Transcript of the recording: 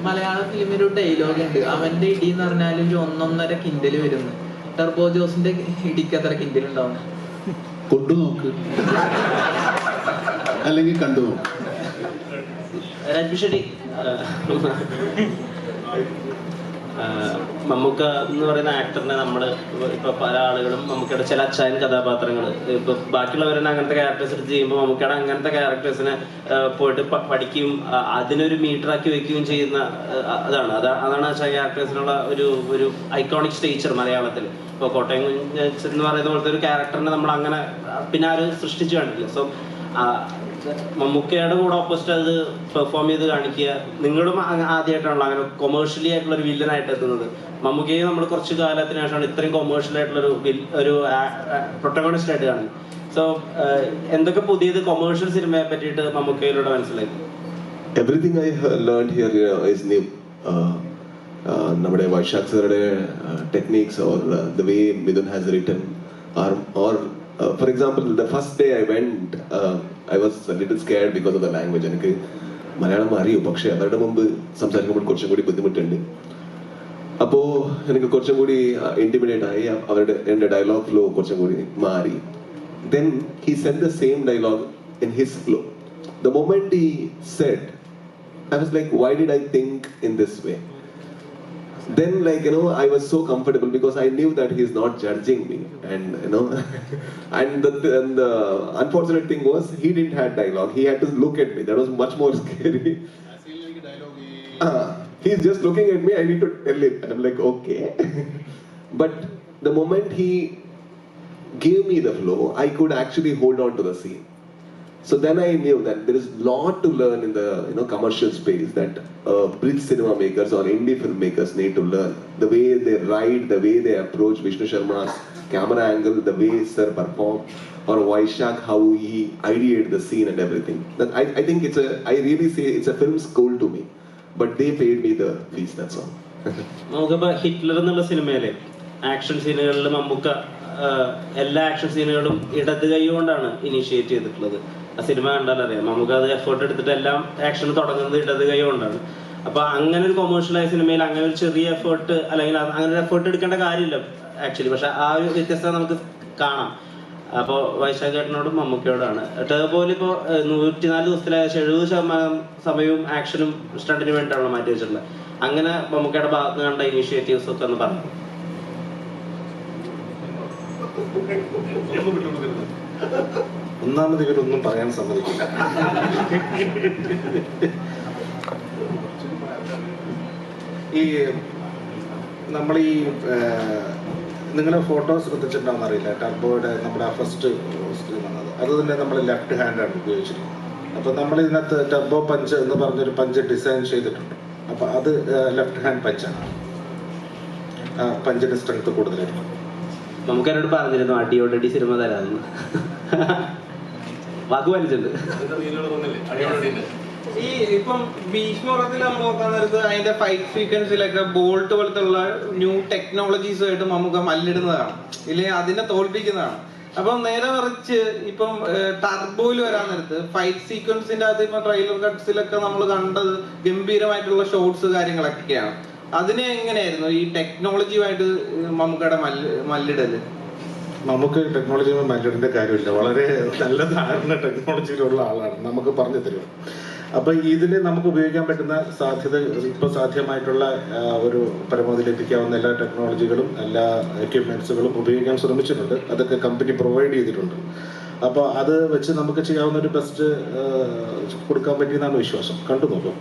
മലയാള ഫിലിമിൽ ഒരു ഡയലോഗ് ഉണ്ട്, അവന്റെ ഇടി എന്ന് പറഞ്ഞാൽ ഒരു 1.5 കിൻഡൽ വരുന്നു. ടർബോ ജോസിന്റെ ഇടിക്ക് എത്ര കിൻഡൽ ഉണ്ടാവും? കൊണ്ടു നോക്ക്, അല്ലെങ്കിൽ കണ്ടു നോക്ക്. രാജ്ബി മമ്മൂക്ക എന്ന് പറയുന്ന ആക്ടറിനെ നമ്മൾ ഇപ്പൊ പല ആളുകളും മമ്മൂക്കയുടെ ചില അച്ചായൻ കഥാപാത്രങ്ങൾ ഇപ്പൊ ബാക്കിയുള്ളവരെ അങ്ങനത്തെ ക്യാരക്ടേഴ്സ് എടുത്ത് ചെയ്യുമ്പോൾ മമ്മൂക്കയുടെ അങ്ങനത്തെ ക്യാരക്ടേഴ്സിനെ പോയിട്ട് പഠിക്കുകയും അതിനൊരു മീറ്ററാക്കി വെക്കുകയും ചെയ്യുന്ന അതാണ് അച്ചായൻ ക്യാരക്ടേഴ്സിനുള്ള ഒരു ഐക്കോണിക് സ്റ്റേച്ചർ മലയാളത്തിൽ. ഇപ്പൊ കോട്ടയം കുഞ്ഞച്ചൻ എന്ന് പറയുന്ന പോലത്തെ ഒരു ക്യാരക്ടറിനെ നമ്മൾ അങ്ങനെ പിന്നെ ആരും സൃഷ്ടിച്ചു കണ്ടില്ല. സോ മമ്മൂക്കയുടെ കൂടെ ഓപ്പോസിറ്റ് അത് പെർഫോം ചെയ്ത് കാണിക്കുക. നിങ്ങളും ആദ്യമായിട്ടാണല്ലോ അങ്ങനെ കൊമേഴ്ഷ്യലി ആയിട്ടുള്ള ഒരു വില്ലനായിട്ട് എത്തുന്നത്. മമ്മൂക്കയെ നമ്മൾ കുറച്ച് കാലത്തിന് ശേഷമാണ് ഇത്രയും കൊമേഴ്ഷ്യൽ ആയിട്ടുള്ള ഒരു പ്രൊട്ടഗോണിസ്റ്റ് ആയിട്ട് കാണുന്നത്. സോ എന്തൊക്കെ പുതിയത് കൊമേഴ്ഷ്യൽ സിനിമയെ പറ്റിയിട്ട് മമ്മൂക്കയിലൂടെ മനസ്സിലാക്കി? Everything I learned here is new. നമ്മുടെ വൈശാഖ് സാറുടെ techniques or the way Mithun has written or for example, the first day I went, I was a little scared because of the language. എനിക്ക് മലയാളം അറിയും, പക്ഷെ അവരുടെ മുമ്പ് സംസാരിക്കുമ്പോൾ കുറച്ചും കൂടി ബുദ്ധിമുട്ടുണ്ട്. അപ്പോൾ എനിക്ക് കുറച്ചും കൂടി ഇന്റിമിഡേറ്റ് ആയി. എൻ്റെ ഡയലോഗ് ഫ്ലോ കുറച്ചും കൂടി മാറി. Then he said the same dialogue in his flow. The moment he said, I was like, why did I think in this way? Then, like, I was so comfortable because I knew that he's not judging me, and and the unfortunate thing was he didn't have dialogue. He had to look at me. That was much more scary. I feel like a dialogue. He's just looking at me. I need to tell him. I'm like, okay. But the moment he gave me the flow, I could actually hold on to the scene. So then I knew that there is a lot to learn in the commercial space that bridge cinema makers or indie filmmakers need to learn. The way they write, the way they approach Vishnu Sharma's camera angle, the way Sir performed, or Vaishak, how he ideated the scene and everything. That I think I really say it's a film school to me. But they paid me the fees, that's all. നമുക്കിപ്പോ Hitler എന്നുള്ള സിനിമയിലെ action സീനുകളിൽ Mammukka എല്ലാ action സീനുകളും ഇടത് കൈ കൊണ്ടാണ് initiate ചെയ്തിട്ടുള്ളത്. ആ cinema കണ്ടാൽ അറിയാം. നമുക്ക് അത് എഫേർട്ട് എടുത്തിട്ട് എല്ലാം ആക്ഷൻ തുടങ്ങുന്നത് ഇടത് കൈ കൊണ്ടാണ്. അപ്പൊ അങ്ങനെ ഒരു കൊമേഴ്ഷ്യലായ സിനിമയിൽ അങ്ങനെ ഒരു ചെറിയ എഫേർട്ട് അല്ലെങ്കിൽ അങ്ങനെ ഒരു എഫേർട്ട് എടുക്കേണ്ട കാര്യമില്ല ആക്ച്വലി. പക്ഷെ ആ ഒരു വ്യത്യസ്തത നമുക്ക് കാണാം. അപ്പോൾ വൈശാഖ് ചേട്ടനോടും മമ്മൂക്കയോടാണ്. ടർബോയിൽ ഇപ്പോൾ 104 ദിവസത്തിലെ 70% സമയവും ആക്ഷനും സ്റ്റണ്ടിന് വേണ്ടിയിട്ടാണ് മാറ്റി വെച്ചിട്ടുള്ളത്. അങ്ങനെ മമ്മൂക്കയുടെ ഭാഗത്ത് കണ്ട ഇനീഷ്യേറ്റീവ്സ് ഒക്കെ ഒന്ന് പറഞ്ഞു. ഒന്നാമത് ഇവരൊന്നും പറയാൻ സമ്മതിക്കില്ല. ഈ നമ്മൾ നിങ്ങളുടെ ഫോട്ടോസ് ശ്രദ്ധിച്ചിട്ടുണ്ടാവുന്ന അറിയില്ല. ടർബോയുടെ നമ്മുടെ ഫസ്റ്റ് വന്നത് അത് തന്നെ നമ്മൾ ലെഫ്റ്റ് ഹാൻഡാണ് ഉപയോഗിച്ചിരിക്കുന്നത്. അപ്പോൾ നമ്മൾ ഇതിനകത്ത് ടർബോ പഞ്ച് എന്ന് പറഞ്ഞൊരു പഞ്ച് ഡിസൈൻ ചെയ്തിട്ടുണ്ട്. അപ്പോൾ അത് ലെഫ്റ്റ് ഹാൻഡ് പഞ്ചാണ്. പഞ്ചിന്റെ സ്ട്രെങ്ത് കൂടുതലായിരിക്കും. നമുക്ക് എന്നോട് പറഞ്ഞിരുന്നു അടിയോടടി സിനിമ തരാമെന്ന്. വാക്ക് വലിച്ചിട്ടുണ്ട്. ഈ ഇപ്പം ഭീഷ്മത്തിൽ നമ്മൾ നോക്കാൻ നേരത്ത് അതിന്റെ ഫൈറ്റ് സീക്വൻസിലൊക്കെ ബോൾട്ട് പോലത്തെ ഉള്ള ന്യൂ ടെക്നോളജീസുമായിട്ട് നമുക്ക് മല്ലിടുന്നതാണ്, ഇല്ലെങ്കിൽ അതിനെ തോൽപ്പിക്കുന്നതാണ്. അപ്പം നേരെ മറിച്ച് ഇപ്പം ടർബോയിൽ വരാൻ നേരത്ത് ഫൈറ്റ് സീക്വൻസിന്റെ അത് ഇപ്പൊ ട്രെയിലർ കട്ട്സിലൊക്കെ നമ്മൾ കണ്ടത് ഗംഭീരമായിട്ടുള്ള ഷോട്ട്സ് കാര്യങ്ങളൊക്കെയാണ്. അതിനെ എങ്ങനെയായിരുന്നു ഈ ടെക്നോളജിയുമായിട്ട് മമ്മൂക്കയുടെ മല്ലിടല്? നമുക്ക് ടെക്നോളജിയുമായി മല്ലിടേണ്ട കാര്യമില്ല. വളരെ നല്ല ധാരണ ടെക്നോളജിയിലുള്ള ആളാണ്, നമുക്ക് പറഞ്ഞു തരും. അപ്പൊ ഇതിൽ നമുക്ക് ഉപയോഗിക്കാൻ പറ്റുന്ന ഇപ്പൊ സാധ്യമായിട്ടുള്ള ഒരു പരമാവധി എത്തിക്കാവുന്ന എല്ലാ ടെക്നോളജികളും എല്ലാ എക്യുപ്മെന്റ്സുകളും ഉപയോഗിക്കാൻ ശ്രമിച്ചിട്ടുണ്ട്. അതൊക്കെ കമ്പനി പ്രൊവൈഡ് ചെയ്തിട്ടുണ്ട്. അപ്പോൾ അത് വെച്ച് നമുക്ക് ചെയ്യാവുന്ന ഒരു ബെസ്റ്റ് കൊടുക്കാൻ പറ്റിയെന്നാണ് വിശ്വാസം. കണ്ടു നോക്കും.